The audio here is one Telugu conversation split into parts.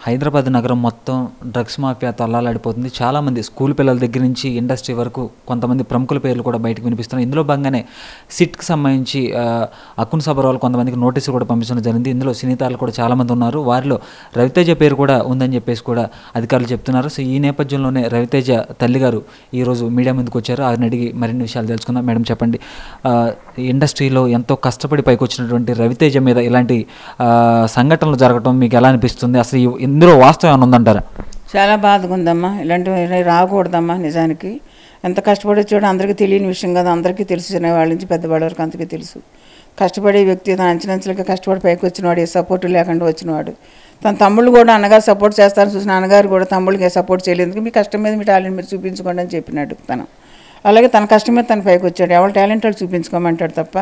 హైదరాబాద్ నగరం మొత్తం డ్రగ్స్ మాఫియాతో అల్లాలాడిపోతుంది. చాలామంది స్కూల్ పిల్లల దగ్గర నుంచి ఇండస్ట్రీ వరకు కొంతమంది ప్రముఖుల పేర్లు కూడా బయటకు వినిపిస్తున్నాయి. ఇందులో భాగంగానే సిట్కి సంబంధించి అకున్ సబర్వాల్ కొంతమందికి నోటీసులు కూడా పంపించడం జరిగింది. ఇందులో సినీతారులు కూడా చాలామంది ఉన్నారు. వారిలో రవితేజ పేరు కూడా ఉందని చెప్పేసి కూడా అధికారులు చెప్తున్నారు. సో ఈ నేపథ్యంలోనే రవితేజ తల్లిగారు ఈరోజు మీడియా ముందుకు వచ్చారు. ఆయన అడిగి మరిన్ని విషయాలు తెలుసుకుందాం. మేడం చెప్పండి, ఇండస్ట్రీలో ఎంతో కష్టపడి పైకి వచ్చినటువంటి రవితేజ మీద ఇలాంటి సంఘటనలు జరగడం మీకు ఎలా అనిపిస్తుంది? అసలు ఇందులో వాస్తవం ఏమైనా ఉందంటారా? చాలా బాధగా ఉందమ్మా. ఇలాంటివి రాకూడదమ్మా. నిజానికి ఎంత కష్టపడి వచ్చాడో అందరికీ తెలియని విషయం కదా. అందరికీ తెలుసు, చిన్నవాళ్ళ నుంచి పెద్దవాళ్ళ వరకు అందరికీ తెలుసు. కష్టపడే వ్యక్తి, తన అంచెలంచెలుగా కష్టపడి పైకి వచ్చినవాడు, ఏ సపోర్ట్ లేకుండా వచ్చినవాడు. తన తమ్ముళ్ళు కూడా అన్నగారు సపోర్ట్ చేస్తారని చూసిన అన్నగారు కూడా తమ్ముళ్ళకి సపోర్ట్ చేయలేదు. మీ కష్టం మీద మీ టాలెంట్ మీరు చూపించుకోండి అని చెప్పినాడు తను. అలాగే తన కష్టం మీద తన పైకి వచ్చాడు. ఎవరి టాలెంట్ వాళ్ళు చూపించుకోమంటాడు తప్ప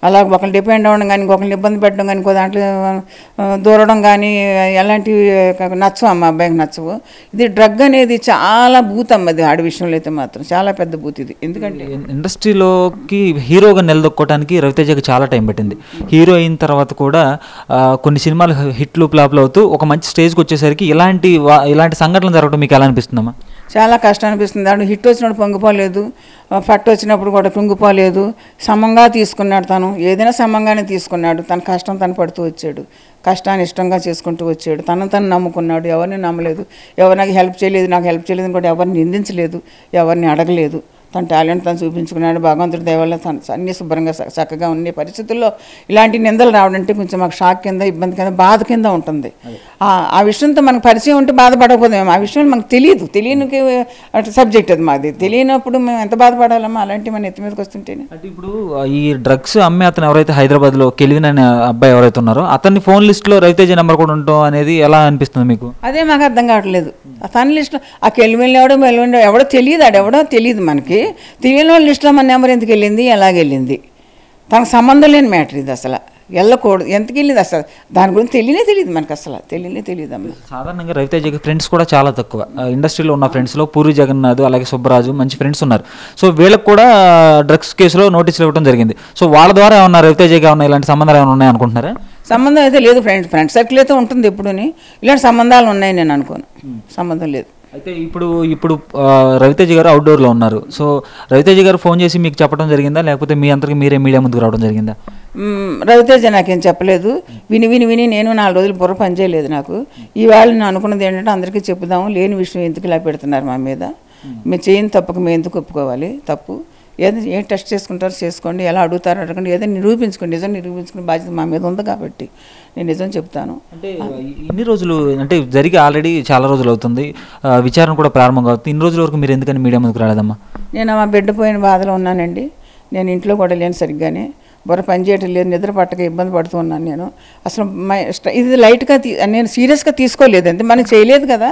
అలా ఒకరిని డిపెండ్ అవ్వడం కానీ, ఇంకొకరిని ఇబ్బంది పెట్టడం కానీ, ఇంకో దాంట్లో దూరడం కానీ ఎలాంటివి నచ్చవు అమ్మ. అబ్బాయికి నచ్చవు. ఇది డ్రగ్ అనేది చాలా భూతం. అది ఆడి విషయంలో అయితే మాత్రం చాలా పెద్ద భూతి ఇది. ఎందుకంటే ఇండస్ట్రీలోకి హీరోగా నిలదొక్కోవడానికి రవితేజకి చాలా టైం పట్టింది. హీరో అయిన తర్వాత కూడా కొన్ని సినిమాలు హిట్లు ఫ్లాప్లు అవుతూ ఒక మంచి స్టేజ్కి వచ్చేసరికి ఇలాంటి సంఘటనలు జరగడం మీకు ఎలా అనిపిస్తుందమ్మా? చాలా కష్టం అనిపిస్తుంది. అప్పుడు హిట్ వచ్చినప్పుడు పొంగిపోలేదు, ఫట్ వచ్చినప్పుడు కూడా కృంగిపోలేదు. సమంగా తీసుకున్నాడు. తను ఏదైనా సమంగానే తీసుకున్నాడు. తన కష్టం తను పడుతూ వచ్చాడు. కష్టాన్ని ఇష్టంగా చేసుకుంటూ వచ్చాడు. తను నమ్ముకున్నాడు. ఎవరిని నమ్మలేదు. ఎవరు నాకు హెల్ప్ చేయలేదు, నాకు హెల్ప్ చేయలేదు కూడా ఎవరిని నిందించలేదు, ఎవరిని అడగలేదు. తన టాలెంట్ తను చూపించుకున్నాడు. భగవంతుడి దయ వల్ల తను అన్ని శుభ్రంగా చక్కగా ఉన్న పరిస్థితుల్లో ఇలాంటి నిందలు రావడంటే కొంచెం మాకు షాక్ కింద, ఇబ్బంది కింద, బాధ కింద ఉంటుంది. ఆ విషయంతో మనకు పరిచయం ఉంటే బాధపడకపోతే ఆ విషయం మనకు తెలియని సబ్జెక్ట్ అది. మాది తెలియనప్పుడు మేము ఎంత బాధపడాలమ్మా అలాంటివి మన ఎత్తి మీదకి వస్తుంటేనే. అంటే ఇప్పుడు ఈ డ్రగ్స్ అమ్మే అతను ఎవరైతే హైదరాబాద్లో కెల్విన్ అనే అబ్బాయి ఎవరైతే ఉన్నారో అతన్ని ఫోన్ లిస్ట్లో రవితేజ నెంబర్ కూడా ఉండటం అనేది ఎలా అనిపిస్తుంది మీకు? అదే మాకు అర్థం కావట్లేదు. తన లిస్టులో ఆ కెల్విన్ ఎవడో తెలియదు, ఆడెవడో తెలియదు. మనకి తెలియని వాళ్ళ లిస్టులో మన నెంబర్ ఎందుకు వెళ్ళింది, ఎలాగెళ్ళింది? తనకు సంబంధం లేని మ్యాటర్ ఇది. అసలు వెళ్ళకూడదు. ఎందుకు వెళ్ళింది అసలు దాని గురించి తెలియదు మనకు. అసలు తెలియదు అమ్మ. సాధారణంగా రవితేజకి ఫ్రెండ్స్ కూడా చాలా తక్కువ. ఇండస్ట్రీలో ఉన్న ఫ్రెండ్స్లో పూరి జగన్నాథ్, అలాగే సుబ్బరాజు మంచి ఫ్రెండ్స్ ఉన్నారు. సో వీళ్ళకి కూడా డ్రగ్స్ కేసులో నోటీసులు ఇవ్వడం జరిగింది. సో వాళ్ళ ద్వారా ఏమన్నా రవితేజకి ఏమన్నా ఇలాంటి సంబంధాలు ఏమైనా ఉన్నాయి అనుకుంటున్నారా? సంబంధం అయితే లేదు. ఫ్రెండ్ సర్కిల్ అయితే ఉంటుంది ఎప్పుడుని. ఇలాంటి సంబంధాలు ఉన్నాయి నేను అనుకోను. సంబంధం లేదు. అయితే ఇప్పుడు రవితేజ గారు అవుట్డోర్లో ఉన్నారు. సో రవితేజ గారు ఫోన్ చేసి మీకు చెప్పడం జరిగిందా, లేకపోతే మీ అంతరికి మీరే మీడియా ముందుకు రావడం జరిగిందా? రవితేజ నాకేం చెప్పలేదు. విని నేను 4 రోజులు బుర్ర పని చేయలేదు నాకు. ఈవేళ నేను అనుకున్నది ఏంటంటే అందరికీ చెప్పుదాము, లేని విషయం ఎందుకు ఇలా పెడుతున్నారు మా మీద, మేము చేయని తప్పకు మేము ఎందుకు ఒప్పుకోవాలి? తప్పు ఏం టెస్ట్ చేసుకుంటారో చేసుకోండి, ఎలా అడుగుతారో అడగండి, ఏదైనా నిరూపించుకోండి. నిజం నిరూపించుకునే బాధ్యత మా మీద ఉంది కాబట్టి నేను నిజం చెప్తాను. అంటే ఇన్ని రోజులు అంటే జరిగి ఆల్రెడీ చాలా రోజులు అవుతుంది, విచారణ కూడా ప్రారంభం అవుతుంది. ఇన్ని రోజుల వరకు మీరు ఎందుకని మీడియా ముందుకు రాలేదమ్మా? నేను మా బిడ్డ పోయిన బాధలో ఉన్నానండి. నేను ఇంట్లో కూడా లేను సరిగ్గానే. బుర్ర పని చేయటం లేదు, నిద్ర పట్టక ఇబ్బంది పడుతూ ఉన్నాను నేను. అసలు ఇది లైట్గా నేను సీరియస్గా తీసుకోలేదు. అంటే మనం చేయలేదు కదా,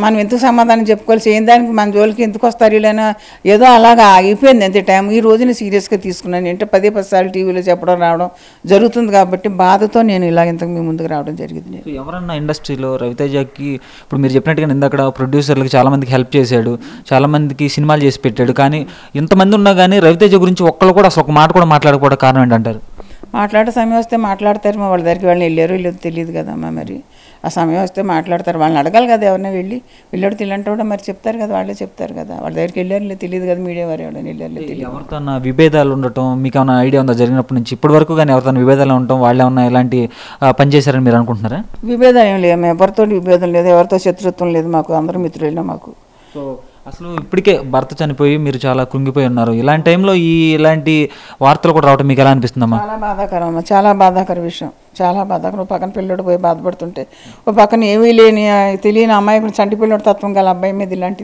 మనం ఎందుకు సమాధానం చెప్పుకోవాలి? చేయని దానికి మన జోలికి ఎందుకు వస్తారు వీళ్ళైనా? ఏదో అలాగా ఆగిపోయింది అంతే టైం. ఈ రోజుని సీరియస్గా తీసుకున్నాను. అంటే 10 సార్లు టీవీలో చెప్పడం రావడం జరుగుతుంది కాబట్టి బాధతో నేను ఇలా ఇంతకు మీ ముందుకు రావడం జరిగింది. ఎవరన్నా ఇండస్ట్రీలో రవితేజకి ఇప్పుడు మీరు చెప్పినట్టుగా ఇందాక ప్రొడ్యూసర్లకు చాలామందికి హెల్ప్ చేశాడు, చాలామందికి సినిమాలు చేసి పెట్టాడు, కానీ ఇంతమంది ఉన్నా కానీ రవితేజ గురించి ఒక్కళ్ళు కూడా అసలు ఒక మాట కూడా మాట్లాడకపోవడం కారణం ఏంటంటారు? మాట్లాడే సమయం వస్తే మాట్లాడతారు. వాళ్ళ దగ్గరికి వాళ్ళని వెళ్ళారు లేదు తెలియదు కదమ్మా. మరి ఆ సమయం వస్తే మాట్లాడతారు. వాళ్ళని అడగాలి కదా, ఎవరైనా వెళ్ళాడు తెలియంటే కూడా మరి చెప్తారు కదా, వాళ్ళే చెప్తారు కదా. వాళ్ళ దగ్గరికి వెళ్ళారు లేదు తెలియదు కదా, మీడియా వారు ఎవరైనా వెళ్ళారు లేదు తెలియదు. ఎవరితో విభేదాలు ఉండటం మీకు ఏమైనా ఐడియా ఉందా జరిగినప్పటి నుంచి ఇప్పటి వరకు? కానీ ఎవరితో విభేదాలు ఉండటం, వాళ్ళు ఏమన్నా ఎలాంటి పని చేశారని మీరు అనుకుంటున్నారా? విభేదం ఏం లేదు, ఎవరితో విభేదం లేదు, ఎవరితో శత్రుత్వం లేదు మాకు. అందరూ మిత్రులైనా మాకు. సో అసలు ఇప్పటికే భర్త చనిపోయి మీరు చాలా కృంగిపోయి ఉన్నారు. ఇలాంటి టైంలో ఇలాంటి వార్తలు కూడా రావడం మీకు ఎలా అనిపిస్తుందమ్మా? చాలా బాధాకరం అమ్మా, చాలా బాధాకర విషయం, చాలా బాధాకరం. పక్కన పిల్లడు పోయి బాధపడుతుంటే ఒక పక్కన ఏమీ లేని తెలియని అమ్మాయి చంటి పిల్లడు తత్వం గల అబ్బాయి మీద ఇలాంటి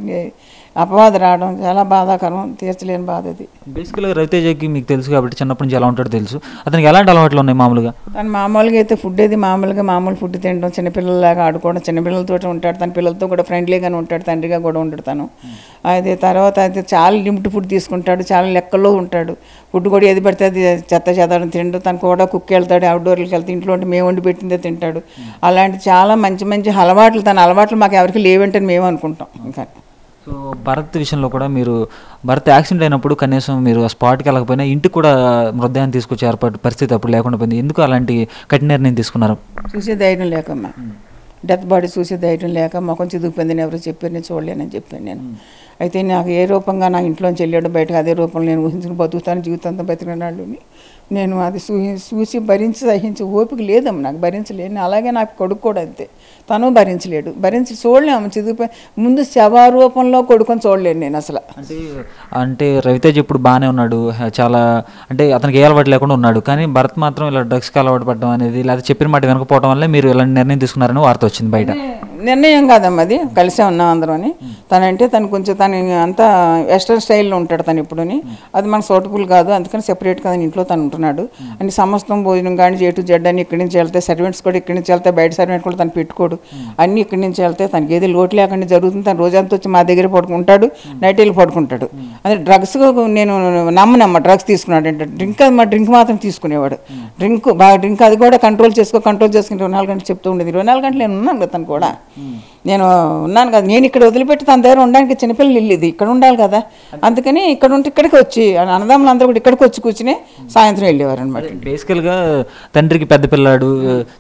అపవాదు రావడం చాలా బాధాకరం. తీర్చలేని బాధ అది. బేసికల్గా రవితేజకి మీకు తెలుసు కాబట్టి చిన్నప్పటి నుంచి ఎలా ఉంటాడో తెలుసు. అతనికి ఎలాంటి అలవాట్లు ఉన్నాయి మామూలుగా? తను మామూలుగా అయితే ఫుడ్ ఏది మామూలు ఫుడ్ తినడం, చిన్నపిల్లలాగా ఆడుకోవడం, చిన్నపిల్లలతో ఉంటాడు. తన పిల్లలతో కూడా ఫ్రెండ్లీగానే ఉంటాడు, తండ్రిగా కూడా ఉంటాడు తను. అయితే తర్వాత అయితే చాలా లిమిట్ ఫుడ్ తీసుకుంటాడు, చాలా లెక్కల్లో ఉంటాడు. ఫుడ్ కూడా ఏది పెడితే అది చెదారం తింటాడు. తను కూడా కుక్కి వెళ్తాడు, అవుట్డోర్కి వెళ్తే ఇంట్లో ఉంటే మేము వండి పెట్టిందే తింటాడు. అలాంటి చాలా మంచి అలవాట్లు. తన అలవాట్లు మాకు ఎవరికి లేవంటే మేము అనుకుంటాం. ఇంకా సో భరత్ విషయంలో కూడా మీరు భరత్ యాక్సిడెంట్ అయినప్పుడు కనీసం మీరు స్పాట్కి వెళ్ళకపోయినా ఇంటికి కూడా మృతదేహాన్ని తీసుకొచ్చే పరిస్థితి అప్పుడు లేకుండా పోయింది. ఎందుకు అలాంటి కఠిన నిర్ణయం తీసుకున్నారు? చూసే ధైర్యం లేకమ్మా. డెత్ బాడీ చూసే ధైర్యం లేక ముఖం చిదుగుపోయిందని ఎవరు చెప్పారు, నేను చూడలేనని చెప్పాను నేను. అయితే నాకు ఏ రూపంగా నా ఇంట్లోంచి వెళ్ళాడు బయటకు అదే రూపంలో నేను ఊహించుకుని బతుకుతాను, జీవితంతో బతికిన వాళ్ళని నేను అది చూసి భరించి సహించి ఓపిక లేదమ్మ నాకు, భరించలేను. అలాగే నాకు కొడుకు కూడా అంతే, తను భరించలేడు, చూడలేము చిదిగిపోయి. ముందు శవారూపంలో కొడుకొని చూడలేను నేను అసలు. అంటే రవితేజ్ ఇప్పుడు బాగానే ఉన్నాడు, చాలా అంటే అతనికి ఏ అలవాటు లేకుండా ఉన్నాడు, కానీ భరత్ మాత్రం ఇలా డ్రగ్స్కి అలవాటు పడడం అనేది, లేదా చెప్పిన మాట వెనకపోవడం వల్లే మీరు ఇలాంటి నిర్ణయం తీసుకున్నారని వార్త వచ్చింది బయట. నిర్ణయం కాదమ్మా, అది కలిసే ఉన్నాం అందరం అని. తనంటే తను కొంచెం తను అంతా వెస్ట్రన్ స్టైల్లో ఉంటాడు తను ఇప్పుడుని, అది మనకు సూటబుల్ కాదు, అందుకని సెపరేట్ కదా ఇంట్లో తను ఉంటున్నాడు. అని సమస్తం భోజనం కానీ జేటు జెడ్ అని ఇక్కడి నుంచి వెళ్తే, సర్వెంట్స్ కూడా ఇక్కడి నుంచి వెళ్తే, బయట సర్వెంట్ కూడా తను పెట్టుకోడు, అన్నీ ఇక్కడి నుంచి వెళ్తే తనకి ఏది లోటు లేకుండా జరుగుతుంది. తను రోజంతా వచ్చి మా దగ్గర పడుకుంటాడు, నైట్ వెళ్ళి పడుకుంటాడు. అదే డ్రగ్స్ నేను నమ్మనమ్మ, డ్రగ్స్ తీసుకున్నాడు అంటే డ్రింక్ మాత్రం తీసుకునేవాడు. డ్రింక్ అది కూడా కంట్రోల్ చేసుకుని 24 గంటలు చెప్తూ ఉండేది. 24 గంటలు నేను ఉన్నాను కదా తను కూడా, నేను ఉన్నాను కదా, నేను ఇక్కడ వదిలిపెట్టి తన దగ్గర ఉండడానికి చిన్నపిల్లలు వెళ్ళేది, ఇక్కడ ఉండాలి కదా, అందుకని ఇక్కడ ఉంటే ఇక్కడికి వచ్చి అన్నదమ్ములు అందరూ కూడా ఇక్కడికి వచ్చి కూర్చుని సాయంత్రం వెళ్ళేవారు అనమాట. బేసికల్గా తండ్రికి పెద్ద పిల్లాడు,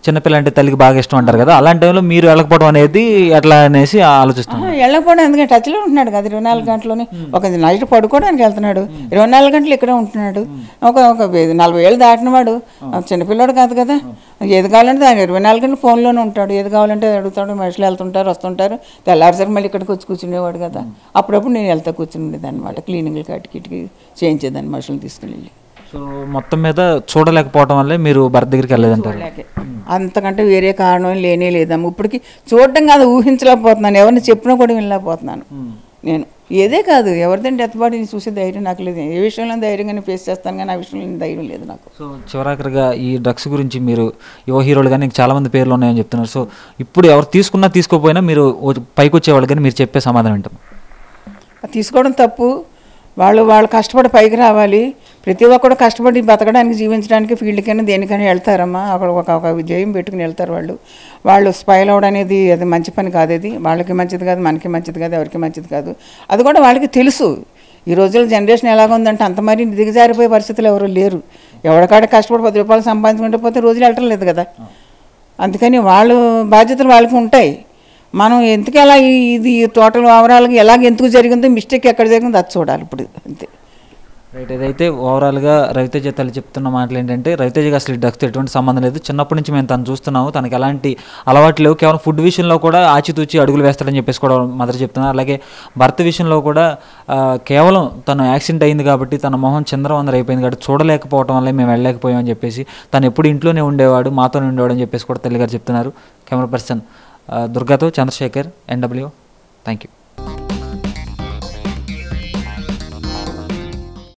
చిన్నపిల్ల అంటే తల్లికి బాగా ఇష్టం అంటారు కదా, అలాంటి టైంలో మీరు వెళ్ళకపోవడం అనేది ఎట్లా అనేసి ఆలోచిస్తాను. వెళ్ళకపోవడం ఎందుకంటే టచ్లో ఉంటున్నాడు కదా 24 గంటలోనే, ఒక నైట్ పడుకోవడానికి వెళ్తున్నాడు, 24 గంటలు ఇక్కడే ఉంటున్నాడు. ఒక 40 ఏళ్ళు దాటిన వాడు చిన్నపిల్లాడు కాదు కదా, ఏది కావాలంటే ఆయన 24 గంటలు ఫోన్లోనే ఉంటాడు, ఏది కావాలంటే అడుగుతాడు, మనుషులు వెళ్తుంటారు వస్తుంటారు, తెల్లారిసరికి మళ్ళీ ఇక్కడికి వచ్చి కూర్చునేవాడు కదా. అప్పుడప్పుడు నేను వెళ్తా కూర్చునేది అనమాట, క్లీనింగ్లు కటికిటికి చేయించేదాన్ని మనుషులను తీసుకుని వెళ్ళి. సో మొత్తం మీద చూడలేకపోవడం వల్లే మీరు భర్త దగ్గరికి వెళ్ళలేదంటారు. అంతకంటే వేరే కారణం లేనే లేదమ్మ. ఇప్పటికి చూడటం కాదు, ఊహించలేకపోతున్నాను, ఎవరిని చెప్పినా కూడా వినలేకపోతున్నాను నేను. ఏదే కాదు, ఎవరిదంటే డెత్ బాడీని చూసే ధైర్యం నాకు లేదు. ఏ విషయంలో ధైర్యంగానే ఫేస్ చేస్తాను, కానీ ఆ విషయంలో ధైర్యం లేదు నాకు. సో చివరాఖరిగా ఈ డ్రగ్స్ గురించి మీరు యువ హీరోలు కానీ చాలామంది పేర్లు ఉన్నాయని చెప్తున్నారు. సో ఇప్పుడు ఎవరు తీసుకున్నా తీసుకోపోయినా మీరు పైకి వచ్చేవాళ్ళు, కానీ మీరు చెప్పే సమాధానం ఏంటో? తీసుకోవడం తప్పు, వాళ్ళు కష్టపడి పైకి రావాలి. ప్రతి ఒక్కరు కష్టపడి బతకడానికి జీవించడానికి ఫీల్డ్కైనా దేనికైనా వెళ్తారమ్మా. అక్కడ ఒక విజయం పెట్టుకుని వెళ్తారు. వాళ్ళు స్పైల్ అవ్వడం అనేది అది మంచి పని కాదు, అది వాళ్ళకి మంచిది కాదు, మనకి మంచిది కాదు, ఎవరికి మంచిది కాదు. అది కూడా వాళ్ళకి తెలుసు. ఈ రోజుల్లో జనరేషన్ ఎలాగుందంటే అంత మరి దిగజారిపోయే పరిస్థితులు ఎవరు లేరు. ఎవరికాడ కష్టపడి 10 రూపాయలు సంపాదించుకుంటే పోతే రోజులు వెళ్ళటం లేదు కదా. అందుకని వాళ్ళు బాధ్యతలు వాళ్ళకి ఉంటాయి. మనం ఎందుకు ఎలా ఇది టోటల్ ఓవరాల్గా ఎలాగ ఎందుకు జరిగిందో, మిస్టేక్ ఎక్కడ జరిగిందో అది చూడాలి ఇప్పుడు, అంతే. రైట్. ఏదైతే ఓవరాల్గా రవితేజ తల్లి చెప్తున్న మాటలు ఏంటంటే, రవితేజకి అసలు డ్రగ్స్తో ఎటువంటి సంబంధం లేదు, చిన్నప్పటి నుంచి మేము తను చూస్తున్నాము, తనకి ఎలాంటి అలవాట్లు లేవు, కేవలం ఫుడ్ విషయంలో కూడా ఆచితూచి అడుగులు వేస్తాడని చెప్పేసి కూడా మదర్ చెప్తున్నారు. అలాగే భర్త విషయంలో కూడా కేవలం తను యాక్సిడెంట్ అయింది కాబట్టి తన మొహం చంద్రవందర అయిపోయింది కాబట్టి చూడలేకపోవడం వల్ల మేము వెళ్ళలేకపోయామని చెప్పేసి, తను ఎప్పుడు ఇంట్లోనే ఉండేవాడు, మాతోనే ఉండేవాడు అని చెప్పేసి కూడా తల్లిగారు చెప్తున్నారు. కెమెరా పర్సన్ దుర్గాతో చంద్రశేఖర్, NW. Thank you.